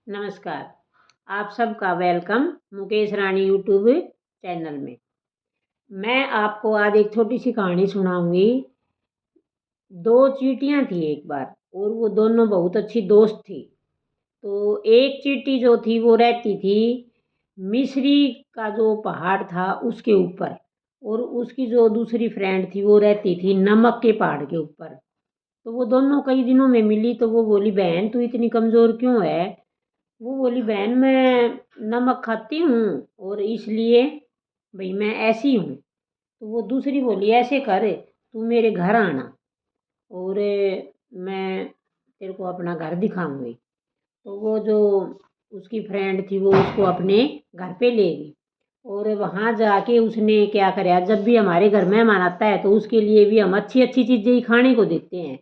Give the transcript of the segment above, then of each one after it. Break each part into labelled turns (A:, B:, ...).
A: नमस्कार। आप सबका वेलकम मुकेश रानी यूट्यूब चैनल में। मैं आपको आज एक छोटी सी कहानी सुनाऊंगी। दो चींटियां थी एक बार, और वो दोनों बहुत अच्छी दोस्त थी। तो एक चींटी जो थी वो रहती थी मिस्री का जो पहाड़ था उसके ऊपर, और उसकी जो दूसरी फ्रेंड थी वो रहती थी नमक के पहाड़ के ऊपर। तो वो दोनों कई दिनों में मिली, तो वो बोली, बहन तू इतनी कमज़ोर क्यों है? वो बोली, बहन मैं नमक खाती हूँ और इसलिए भाई मैं ऐसी हूँ। तो वो दूसरी बोली, ऐसे कर, तू मेरे घर आना और मैं तेरे को अपना घर दिखाऊंगी। तो वो जो उसकी फ्रेंड थी वो उसको अपने घर पे ले गई, और वहाँ जाके उसने क्या कराया, जब भी हमारे घर मेहमान आता है तो उसके लिए भी हम अच्छी अच्छी चीज़ें ही खाने को देते हैं।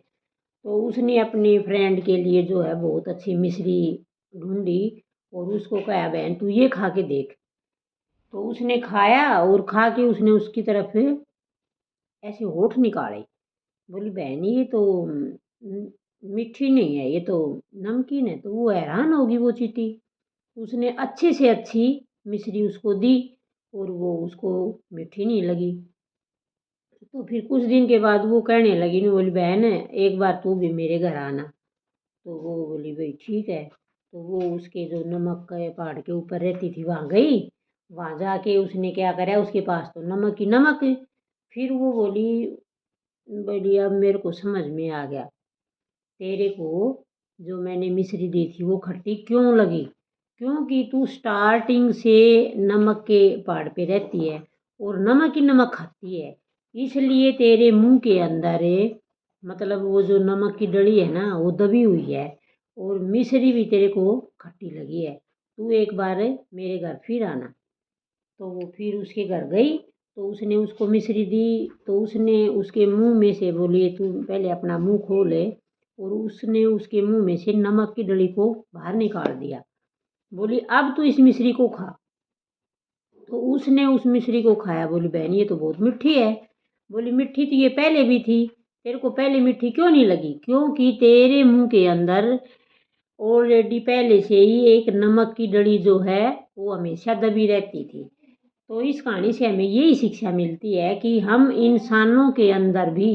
A: तो उसने अपनी फ्रेंड के लिए जो है बहुत अच्छी मिश्री ढूंढी और उसको कहा, बहन तू ये खा के देख। तो उसने खाया और खा के उसने उसकी तरफ ऐसे होठ निकाले। बोली, बहन ये तो मीठी नहीं है, ये तो नमकीन है। तो वो हैरान होगी वो चींटी। उसने अच्छे से अच्छी मिश्री उसको दी और वो उसको मीठी नहीं लगी। तो फिर कुछ दिन के बाद वो कहने लगी, ना बोली, बहन एक बार तू भी मेरे घर आना। तो वो बोली, भाई ठीक है। तो वो उसके जो नमक के पहाड़ के ऊपर रहती थी वहाँ गई। वहाँ जाके उसने क्या करा, उसके पास तो नमक ही नमक। फिर वो बोली, बोली अब मेरे को समझ में आ गया, तेरे को जो मैंने मिश्री दी थी वो खट्टी क्यों लगी, क्योंकि तू स्टार्टिंग से नमक के पहाड़ पे रहती है और नमक ही नमक खाती है, इसलिए तेरे मुंह के अंदर मतलब वो जो नमक की डली है ना वो दबी हुई है, और मिश्री भी तेरे को खट्टी लगी है। तू एक बार मेरे घर फिर आना। तो वो फिर उसके घर गई। तो उसने उसको मिश्री दी। तो उसने उसके मुंह में से बोली, तू पहले अपना मुंह खोले। और उसने उसके मुंह में से नमक की डली को बाहर निकाल दिया। बोली, अब तू इस मिश्री को खा। तो उसने उस मिश्री को खाया। बोली, बहन ये तो बहुत मीठी है। बोली, मीठी तो ये पहले भी थी, तेरे को पहले मीठी क्यों नहीं लगी? क्योंकि तेरे मुंह के अंदर ऑलरेडी पहले से ही एक नमक की डली जो है वो हमेशा दबी रहती थी। तो इस कहानी से हमें यही शिक्षा मिलती है कि हम इंसानों के अंदर भी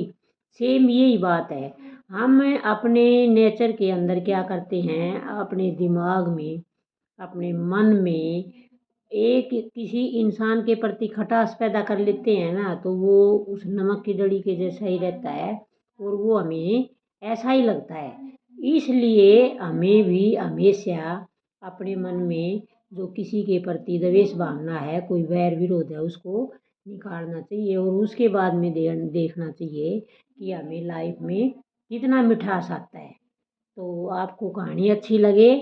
A: सेम यही बात है। हम अपने नेचर के अंदर क्या करते हैं, अपने दिमाग में, अपने मन में एक किसी इंसान के प्रति खटास पैदा कर लेते हैं ना, तो वो उस नमक की डली के जैसा ही रहता है और वो हमें ऐसा ही लगता है। इसलिए हमें भी हमेशा अपने मन में जो किसी के प्रति द्वेष भावना है, कोई वैर विरोध है, उसको निकालना चाहिए और उसके बाद में देखना चाहिए कि हमें लाइफ में कितना मिठास आता है। तो आपको कहानी अच्छी लगे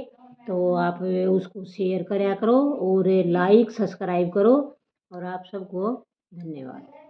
A: तो आप उसको शेयर करा करो और लाइक सब्सक्राइब करो। और आप सबको धन्यवाद।